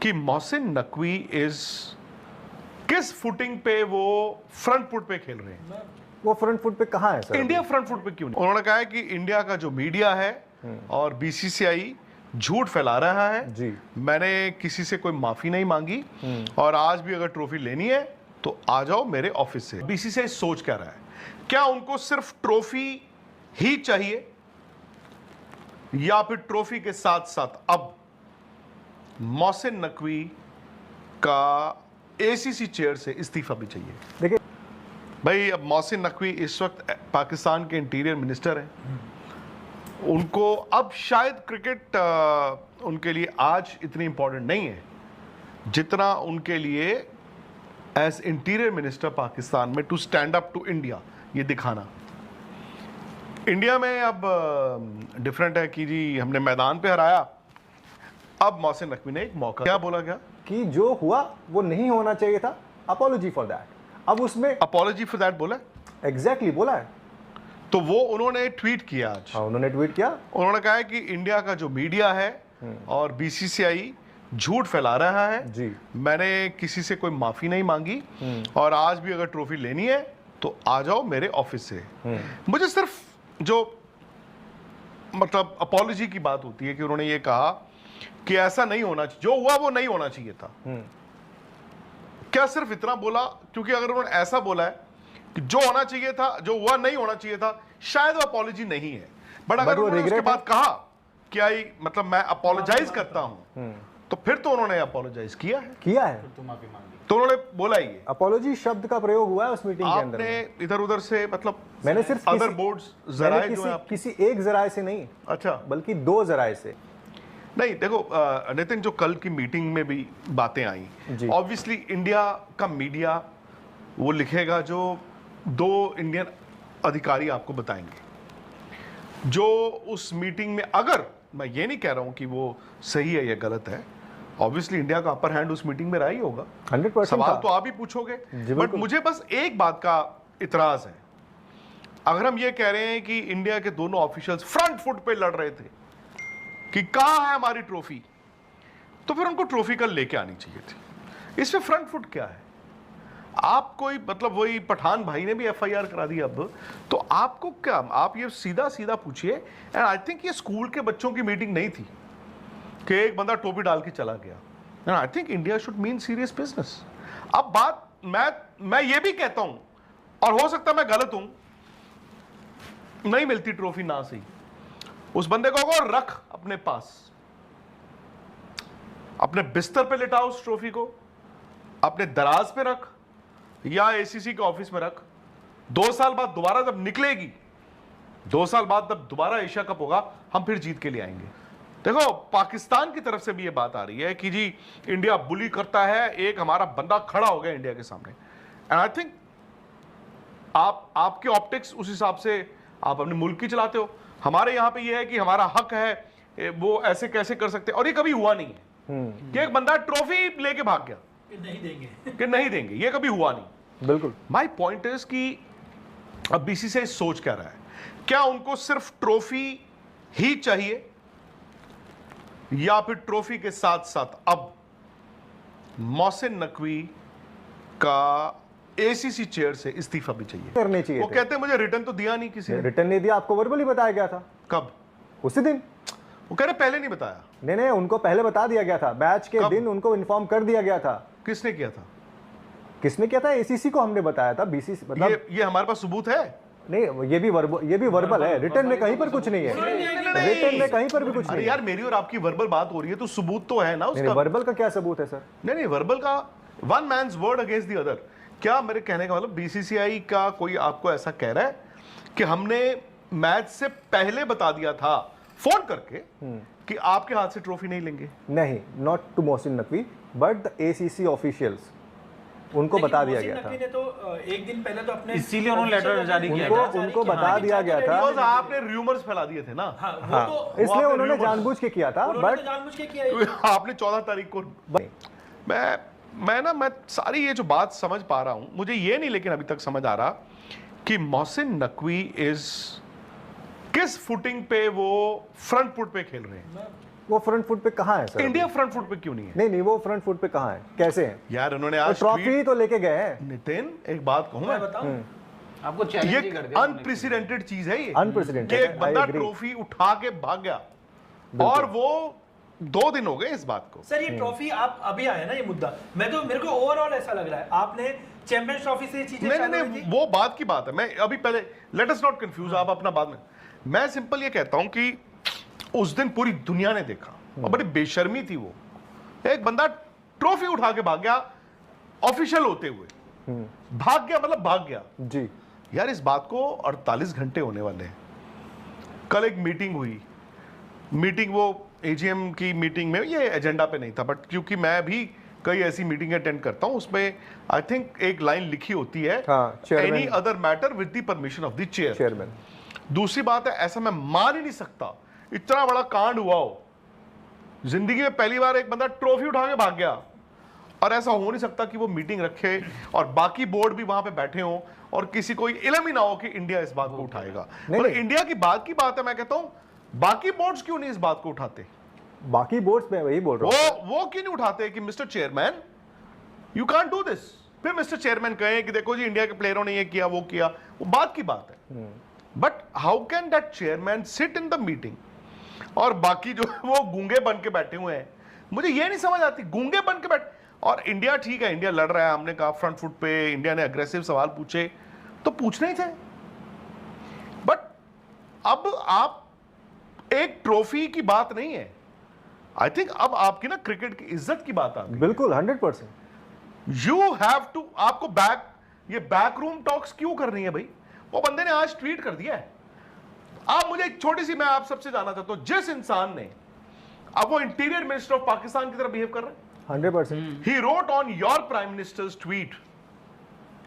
कि मोहसिन नकवी किस फुटिंग पे वो फ्रंट फुट पे खेल रहे हैं? वो फ्रंट फुट पे कहाँ है सर? इंडिया फ्रंट फुट पे क्यों नहीं? उन्होंने कहा है कि इंडिया का जो मीडिया है और बीसीसीआई झूठ फैला रहा है जी। मैंने किसी से कोई माफी नहीं मांगी और आज भी अगर ट्रॉफी लेनी है तो आ जाओ मेरे ऑफिस से। बीसीसीआई सोच क्या रहा है? क्या उनको सिर्फ ट्रॉफी ही चाहिए या फिर ट्रॉफी के साथ साथ अब मोहसिन नकवी का एसीसी चेयर से इस्तीफा भी चाहिए? देखिए भाई, अब मोहसिन नकवी इस वक्त पाकिस्तान के इंटीरियर मिनिस्टर हैं। उनको अब शायद क्रिकेट उनके लिए आज इतनी इंपॉर्टेंट नहीं है जितना उनके लिए एज इंटीरियर मिनिस्टर पाकिस्तान में to stand up to India, ये दिखाना। इंडिया में अब डिफरेंट है कि जी हमने मैदान पे हराया, अब मोहसिन नकवी ने एक मौका। क्या बोला गया कि जो हुआ वो नहीं होना चाहिए था, अपॉलॉजी फॉर दैट। अब उसमें अपॉलॉजी फॉर दैट बोला? एग्जैक्टली बोला है। तो वो उन्होंने ट्वीट किया आज। हाँ, उन्होंने ट्वीट किया। उन्होंने कहा है कि इंडिया का जो मीडिया है और बीसीसीआई झूठ फैला रहा है जी। मैंने किसी से कोई माफी नहीं मांगी और आज भी अगर ट्रॉफी लेनी है तो आ जाओ मेरे ऑफिस से। मुझे सिर्फ जो मतलब अपॉलॉजी की बात होती है कि उन्होंने ये कहा कि ऐसा नहीं होना चाहिए, जो हुआ वो नहीं होना चाहिए था। क्या सिर्फ इतना बोला? क्योंकि अगर उन्होंने ऐसा बोला है कि जो होना चाहिए था, जो हुआ नहीं होना चाहिए था, शायद वो अपॉलॉजी नहीं है। बट अगर उन्होंने उसके बाद कहा कि आई मतलब मैं अपोलोजाइज करता हूं, तो फिर तो उन्होंने अपोलोजाइज किया है। तो उन्होंने बोला ही है। अपॉलॉजी शब्द का प्रयोग हुआ है उस मीटिंग के अंदर। आपने इधर उधर से मतलब मैंने सिर्फ अदर बोर्ड्स जराए जो है किसी एक जराए से नहीं, अच्छा, बल्कि दो जराए से। नहीं देखो नितिन, जो कल की मीटिंग में भी बातें आई, ऑब्वियसली इंडिया का मीडिया वो लिखेगा जो दो इंडियन अधिकारी आपको बताएंगे जो उस मीटिंग में, अगर मैं ये नहीं कह रहा हूं कि वो सही है या गलत है, ऑब्वियसली इंडिया का अपर हैंड उस मीटिंग में रहा ही होगा। 100% सवाल तो आप ही पूछोगे, बट मुझे बस एक बात का इतराज है। अगर हम ये कह रहे हैं कि इंडिया के दोनों ऑफिशियल्स फ्रंट फुट पे लड़ रहे थे कि कहां है हमारी ट्रॉफी, तो फिर उनको ट्रॉफी कल लेके आनी चाहिए थी। इसमें फ्रंट फुट क्या है? आप कोई मतलब वही पठान भाई ने भी एफआईआर करा दी अब, तो आपको क्या, आप ये सीधा सीधा पूछिए। एंड आई थिंक ये स्कूल के बच्चों की मीटिंग नहीं थी कि एक बंदा टोपी डाल के चला गया। And I think India should mean serious business. अब बात मैं ये भी कहता हूं, और हो सकता है मैं गलत हूं, नहीं मिलती ट्रॉफी ना सही, उस बंदे को रख अपने पास, अपने बिस्तर पे लिटाओ उस ट्रॉफी को, अपने दराज पे रख या एसीसी के ऑफिस में रख। 2 साल बाद दोबारा जब निकलेगी, 2 साल बाद जब दोबारा एशिया कप होगा, हम फिर जीत के लिए आएंगे। देखो, पाकिस्तान की तरफ से भी ये बात आ रही है कि जी इंडिया बुली करता है, एक हमारा बंदा खड़ा हो गया इंडिया के सामने। एंड आई थिंक आपके ऑप्टिक्स उस हिसाब से आप अपने मुल्क की चलाते हो। हमारे यहां पे ये है कि हमारा हक है, वो ऐसे कैसे कर सकते, और ये कभी हुआ नहीं है कि एक बंदा ट्रॉफी लेके भाग गया कि नहीं देंगे, ये कभी हुआ नहीं। बिल्कुल। माय पॉइंट इज कि अब बीसीसीआई सोच क्या रहा है? क्या उनको सिर्फ ट्रॉफी ही चाहिए या फिर ट्रॉफी के साथ साथ अब मोहसिन नकवी का एसीसी चेयर से इस्तीफा भी चाहिए? करने चाहिए। वो कहते हैं मुझे रिटर्न तो दिया नहीं किसी ने। रिटर्न नहीं दिया, आपको वर्बली बताया गया था। कब? उसी दिन। वो कह रहे पहले नहीं बताया। नहीं, उनको पहले बता दिया गया था, मैच के दिन उनको इन्फॉर्म कर दिया गया था। किसने किया था? किसने किया था? एसीसी को हमने बताया था। बीसीसी मतलब ये हमारे पास सबूत है? नहीं, ये भी वर्बल है, रिटर्न में कहीं पर कुछ नहीं है। रिटर्न में कहीं पर भी कुछ नहीं। यार मेरी और आपकी वर्बल बात हो रही है तो सबूत तो है ना उसका। वर्बल का क्या सबूत है सर? नहीं, वर्बल का one man's word against the other. क्या मेरे कहने का मतलब बीसीसीआई का कोई आपको ऐसा कह रहा है कि हमने मैच से पहले बता दिया था फोन करके कि आपके हाथ से ट्रॉफी नहीं लेंगे? नहीं, not to Mohsin Naqvi but the ACC officials, उनको बता दिया गया था। ने तो एक दिन पहले तो अपने इसीलिए उन्होंने लेटर जारी किया था। उनको बता दिया गया था। आपने र्यूमर्स फैला दिए थे ना। वो तो इसलिए उन्होंने जानबूझ के किया था। बट जानबूझ के किया आपने 14 तारीख को मैं सारी ये जो बात समझ पा रहा हूं, मुझे ये नहीं लेकिन अभी तक समझ आ रहा कि मोहसिन नकवी किस फुटिंग पे वो फ्रंट फुट पे खेल रहे हैं। वो फ्रंट फुट पे कहाँ है सर? इंडिया फ्रंट फुट पे क्यों नहीं है? नहीं वो फ्रंट फुट पे कहाँ है, कैसे है यार उन्होंने आज ट्रॉफी तो लेके गए हैं। नितिन एक बात कहूं मैं, बताऊं आपको ये चैलेंज ही कर दिया अनप्रेसिडेंटेड चीज है ये कि अनप्रेसिडेंटेड एक बंदा ट्रॉफी उठा के भाग गया और वो 2 दिन हो गए इस बात को। सर, ये ट्रॉफी आप अभी आया ना ये मुद्दा, मेरे को ओवरऑल ऐसा लग रहा है आपने चैंपियंस ट्रॉफी से ये चीजें नहीं चालू नहीं हुई थी। वो बात की बात है। मैं अभी पहले लेट अस नॉट कंफ्यूज, आप अपना बाद में। मैं सिंपल ये कहता हूं कि उस दिन पूरी दुनिया ने देखा और बड़ी बेशर्मी थी वो, एक बंदा ट्रॉफी उठा के भाग गया ऑफिशियल होते हुए, भाग गया मतलब भाग गया जी। यार इस बात को 48 घंटे होने वाले हैं। कल एक मीटिंग हुई, मीटिंग वो एजीएम की मीटिंग में ये एजेंडा पे नहीं था, बट क्योंकि मैं भी कई ऐसी मीटिंग अटेंड करता हूं उसमें आई थिंक एक लाइन लिखी होती है, हाँ, chairman- any other matter with the permission of the chair. Chairman. दूसरी बात है, ऐसा मैं मान ही नहीं सकता इतना बड़ा कांड हुआ हो, जिंदगी में पहली बार एक बंदा ट्रॉफी उठा के भाग गया, और ऐसा हो नहीं सकता कि वो मीटिंग रखे और बाकी बोर्ड भी वहां पे बैठे हों और किसी को इल्म ही ना हो कि इंडिया इस बात को उठाएगा। मतलब इंडिया की बात है, मैं कहता हूं बाकी बोर्ड्स क्यों नहीं इस बात को उठाते? बाकी बोर्ड्स में वही बोल रहा हूँ। वो क्यों नहीं उठाते कि mister chairman you can't do this? फिर मिस्टर चेयरमैन कहे कि देखो जी इंडिया के प्लेयरों ने ये किया वो किया, वो बात की बात है। But how can that chairman sit in the meeting और बाकी जो वो गूंगे बन के बैठे हुए हैं? मुझे ये नहीं समझ आती, गूंगे बन के बैठ। और इंडिया ठीक है, इंडिया लड़ रहा है, हमने कहा फ्रंट फुट पे, इंडिया ने अग्रेसिव सवाल पूछे तो पूछने ही थे, बट अब आप एक ट्रॉफी की बात नहीं है। आई थिंक अब आपकी ना क्रिकेट की इज्जत की बात आ गई। बिल्कुल 100%। यू हैव टू, आपको ये बैक रूम टॉक्स क्यों करनी है भाई? वो बंदे ने आज ट्वीट कर दिया है। आप मुझे एक छोटी सी, मैं आप सबसे जानना चाहता हूं, जिस इंसान ने, अब वो इंटीरियर मिनिस्टर ऑफ पाकिस्तान की तरह बिहेव कर रहे हैं, 100%। He wrote on your prime minister's tweet.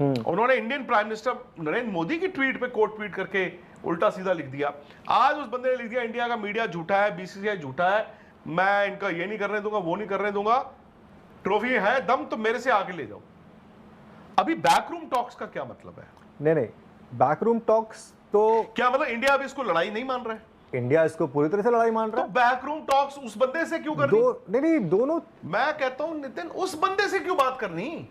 उन्होंने Indian prime minister Narendra Modi की ट्वीट पे कोट ट्वीट करके उल्टा सीधा लिख दिया। आज उस बंदे ने लिख दिया इंडिया का मीडिया झूठा है, बीसीसीआई झूठा है, मैं इनका ये नहीं करने दूंगा, वो नहीं करने दूंगा, ट्रॉफी है दम तो मेरे से आगे ले जाओ। अभी बैकरूम टॉक्स का क्या मतलब है? नहीं बैकरूम टॉक्स तो क्या मतलब इंडिया अभी इसको लड़ाई नहीं मान रहा है? इंडिया इसको पूरी तरह से लड़ाई मान रहा तो बैकरूम टॉक्स उस बंदे से क्यों है। करनी? नहीं दोनों। मैं कहता हूं नितिन, उस बंदे से क्यों बात करनी?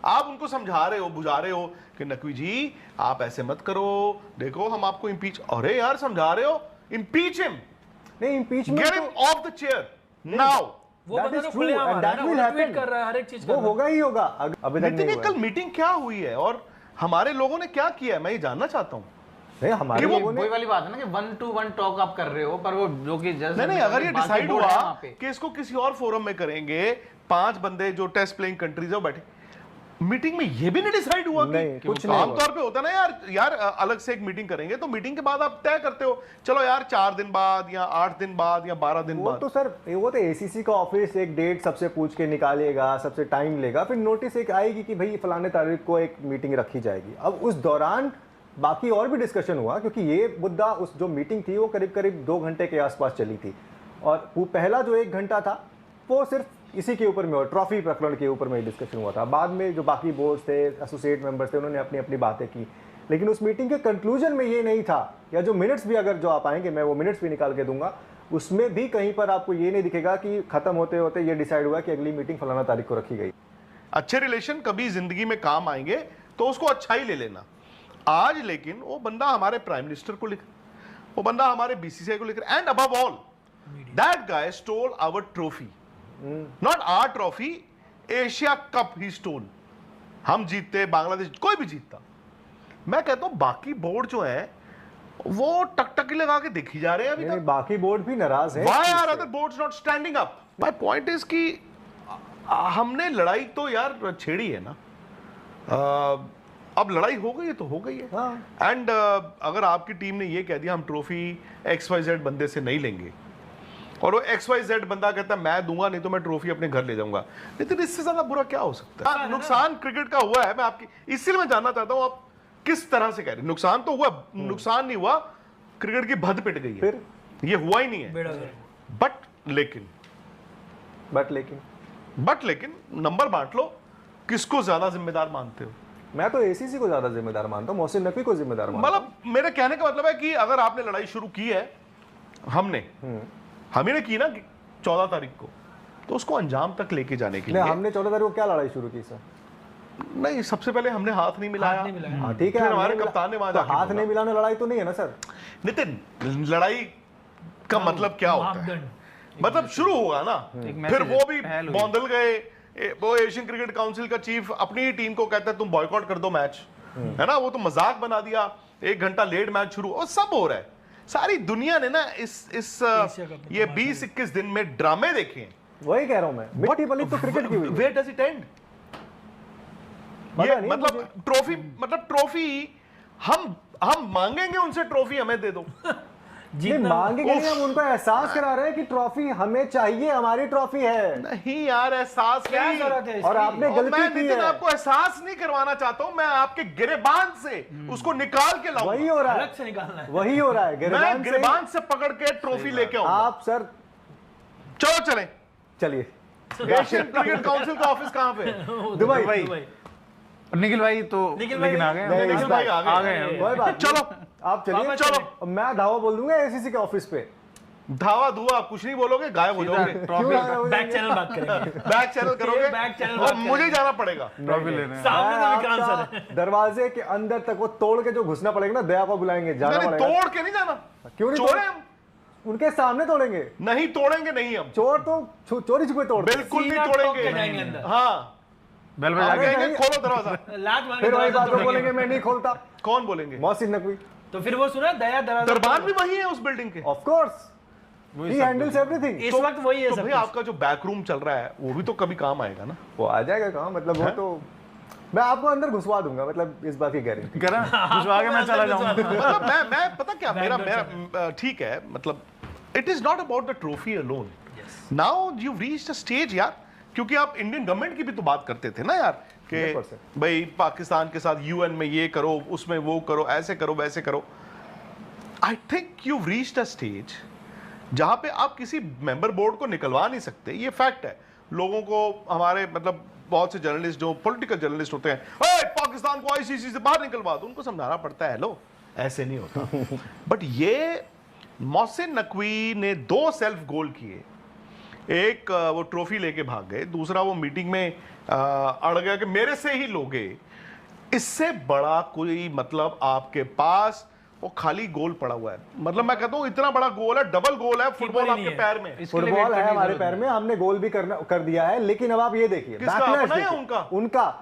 आप उनको समझा रहे हो, बुझा रहे हो कि नकवी जी आप ऐसे मत करो, देखो हम आपको इम्पीच, अरे यार समझा रहे हो, इम्पीच हिम, नहीं impeachment get him of the chair now. वो That बंदा is तो true खुलेआम आ and रहा है that ना, will वो happen. ट्वीट कर रहा है हर एक चीज वो कर रहा है। होगा ही होगा। अभी तक नितिन नहीं ये हुआ कल मीटिंग क्या हुई है और हमारे लोगों ने क्या किया है, मैं ये जानना चाहता हूं। नहीं हमारे ये वो लोगों ने वही वाली बात है ना कि 1-to-1 टॉक आप कर रहे हो, पर वो जो कि जैसे नहीं अगर ये बाकी डिसाइड बोर्ड है हुआ वहाँ पे। कि इसको किसी और फोरम में करेंगे, 5 बंदे जो टेस्ट प्लेइंग कंट्रीज है बैठे, मीटिंग में ये भी नहीं डिसाइड हुआ नहीं, कि कुछ नहीं हुआ। आमतौर पे होता है ना यार अलग से एक मीटिंग करेंगे तो मीटिंग के बाद आप तय करते हो, चलो यार 4 दिन बाद या 8 दिन बाद या 12 दिन वो बाद। तो सर वो तो एसीसी का ऑफिस एक डेट सबसे पूछ के निकालेगा, सबसे टाइम लेगा, फिर नोटिस एक आएगी कि भाई फलाने तारीख को एक मीटिंग रखी जाएगी। अब उस दौरान बाकी और भी डिस्कशन हुआ, क्योंकि ये मुद्दा उस जो मीटिंग थी वो करीब करीब 2 घंटे के आसपास चली थी, और वो पहला जो 1 घंटा था वो सिर्फ इसी के ऊपर में और ट्रॉफी प्रकरण के ऊपर में डिस्कशन हुआ था। बाद में जो बाकी बोर्ड्स थे, एसोसिएट मेंबर्स थे, उन्होंने अपनी अपनी बातें की, लेकिन उस मीटिंग के कंक्लूजन में ये नहीं था, या जो मिनट्स भी अगर जो आप आएंगे मैं वो मिनट्स भी निकाल के दूंगा, उसमें भी कहीं पर आपको ये नहीं दिखेगा कि खत्म होते होते ये डिसाइड हुआ कि अगली मीटिंग फलाना तारीख को रखी गई। अच्छे रिलेशन कभी जिंदगी में काम आएंगे तो उसको अच्छा ही ले लेना। आज लेकिन वो बंदा हमारे प्राइम मिनिस्टर को लिख, वो बंदा हमारे बीसीसीआई को लिख रहा है, and above all that guy stole our trophy, not our trophy, Asia cup he stole. हम जीतते, बांग्लादेश कोई भी जीतता। मैं कहता हूं बाकी बोर्ड जो है वो टकटकी लगा के देखी जा रहे हैं अभी नहीं, तक। बाकी बोर्ड भी नाराज है। Why are other boards not standing up? My point is कि हमने लड़ाई तो यार छेड़ी है ना, अब लड़ाई हो गई है तो हो गई है। हाँ। एंड अगर आपकी टीम ने ये कह दिया हम ट्रॉफी XYZ बंदे से नहीं लेंगे, और वो XYZ बंदा कहता है मैं दूंगा नहीं तो मैं ट्रॉफी अपने घर ले जाऊंगा, नहीं तो इससे ज्यादा बुरा क्या हो सकता है? नुकसान क्रिकेट का हुआ है, मैं आपकी इसलिए मैं जानना चाहता हूं आप किस तरह से कह रहे हैं। नुकसान तो हुआ, नुकसान नहीं हुआ, क्रिकेट की भद पिट गई है, फिर ये हुआ ही नहीं है। बेड़ा गर्क। बट लेकिन नंबर बांट लो, किसको ज्यादा जिम्मेदार मानते हो? मैं तो एसीसी को ज्यादा जिम्मेदार मानता हूं, मोहसिन नकवी को जिम्मेदार मानता हूं। मतलब मेरे कहने का मतलब है कि अगर आपने लड़ाई शुरू की है, हमने, हमें ने की ना 14 तारीख को, तो उसको अंजाम तक लेके जाने के नहीं, लिए हमने 14 तारीख को क्या लड़ाई शुरू की सर? नहीं, सबसे पहले हमने हाथ नहीं मिलाया। हाथ नहीं मिलाया। हाँ ठीक है, फिर हमारे हमने कप्तान ने वहां तो जाके हाथ बोला। नहीं मिलाने लड़ाई तो नहीं है ना सर? नितिन, लड़ाई का मतलब क्या होता है? मापदंड। मतलब शुरू हुआ ना, एक फिर मैसेज वो भी पहल हुई। बौंदल गए। वो एशियन क्रिकेट काउंसिल का चीफ अपनी ही टीम को कहता है तुम बॉयकॉट कर दो मैच, है ना, वो तो मजाक बना दिया। 1 घंटा लेट मैच शुरू, और सब हो रहा है। सारी दुनिया ने ना इस एशिया कप में ये 20-21 दिन में ड्रामे देखे हैं। वही कह रहा हूं मैं, मिट्टी पली तो क्रिकेट की हुई है। Where does it end? पता ये नहीं मतलब मुझे। ट्रॉफी हम मांगेंगे उनसे, ट्रॉफी हमें दे दो। नहीं, जीतना मांगेंगे नहीं, हम उनको एहसास करा रहे हैं कि ट्रॉफी हमें चाहिए, हमारी ट्रॉफी है। नहीं यार, एहसास क्या नहीं। जरूरत है और इसकी? आपने और गलती मैं की नितिन है। आपको एहसास नहीं करवाना चाहता हूं, मैं आपके गिरेबान से उसको निकाल के वही लाऊंगा। हो रहा अलग है, से निकालना है। वही हो रहा है। मैं गिरबान से गिरेबान से पकड़ के ट्रॉफी लेके आऊंगा। आप सर चलो चलें। चलिए एशियन क्रिकेट काउंसिल का ऑफिस कहाँ पे है? दुबई। और निखिल भाई तो निखिल भाई लेकिन आ गए नहीं, निखिल भाई आ आ गए। गए कोई बात नहीं। चलो आप चलिए, वापस चलो। मैं धावा बोल दूंगा एसीसी के ऑफिस पे। धावा धुआ कुछ नहीं बोलोगे, गायब हो जाओगे। क्यों आया हो बैक जाएंगे? चैनल बात करेंगे। बैक चैनल करोगे बैक चैनल और बात मुझे करेंगे। जाना पड़ेगा। ट्रॉफी लेने सामने तो मैं विक्रांत सर आपका है। दरवाजे के अंदर तक वो तोड़ के जो घुसना पड़ेगा ना, दया को बुलाएंगे, जाना नहीं, पड़ेगा। तोड़ के नहीं जाना। क्यों नहीं चोर तोड़- हैं हम, उनके सामने तोड़ेंगे। नहीं तोड़ेंगे नहीं हम, चोर तो चोरी छुपे तोड़ते हैं। बिल्कुल नहीं सीना ठोक के तोड़ेंगे। जाएंगे अंदर। हाँ, बेल हम बजा के कहेंगे नहीं। खोलो दरवाजा। लात मार के फिर वही दरवाजा बात वो तोड़ेंगे। बोलेंगे मैं नहीं खोलता। कौन बोलेंगे? मोहसिन नकवी, तो फिर वो सुना दया दरवाजा दरबार भी वही है उस बिल्डिंग के। Of course he handles everything. इस वक्त वही है तो सब भाई कुछ। आपका जो बैक रूम चल रहा है वो भी तो कभी काम आएगा ना। वो आ जाएगा कहाँ, मतलब वो तो मैं आपको अंदर घुसवा दूंगा, मतलब इस बात की गारंटी। करा घुसवा के मैं चला जाऊंगा। मतलब मैं पता क्या, मेरा ठीक है, मतलब it is not about the trophy alone. Now you reached a stage यार, क्योंकि आप इंडियन गवर्नमेंट की भी तो बात करते थे ना यार, कि 100%। भाई पाकिस्तान के साथ यूएन में ये करो, उसमें वो करो, ऐसे करो वैसे करो। I think you reached a stage जहां पे आप किसी मेंबर बोर्ड को निकलवा नहीं सकते। ये फैक्ट है। लोगों को, हमारे मतलब बहुत से जर्नलिस्ट जो पॉलिटिकल जर्नलिस्ट होते हैं, "ओए, पाकिस्तान को आईसीसी से बाहर निकलवा दो", उनको समझाना पड़ता है, लो ऐसे नहीं होता। बट ये मोहसिन नकवी ने 2 सेल्फ गोल किए। एक वो ट्रॉफी लेके भाग गए, दूसरा वो मीटिंग में अड़ गया कि मेरे से ही लोगे। इससे बड़ा कोई मतलब आपके पास वो खाली गोल पड़ा हुआ है। मतलब मैं कहता हूं इतना बड़ा गोल है, डबल गोल है, फुटबॉल ही नहीं आपके है। पैर में। इसके लिए फुटबॉल wait है करने की हमारे जरूरत पैर में, हमने गोल भी कर दिया है। लेकिन अब आप ये देखिए, किसका? backlash अपना या देखिए। उनका? उनका